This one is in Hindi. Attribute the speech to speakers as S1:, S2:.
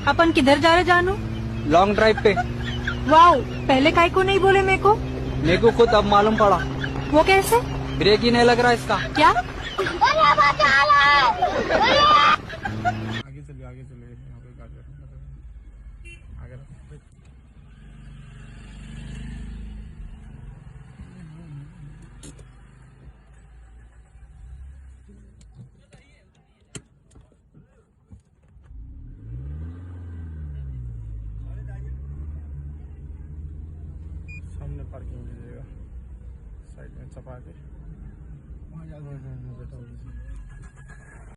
S1: अपन किधर जा रहे जानू?
S2: लॉन्ग ड्राइव पे।
S1: वाओ, पहले काहे को नहीं बोले मेरे को?
S2: मेरे को खुद अब मालूम पड़ा।
S1: वो कैसे?
S2: ब्रेक ही नहीं लग रहा इसका।
S1: क्या?
S3: आगे चलिए, आगे चलिए, यहाँ पे गाड़ी आगे रखो। सामने पार्किंग कीजिएगा, साइड में चपा के वहाँ जा बैठा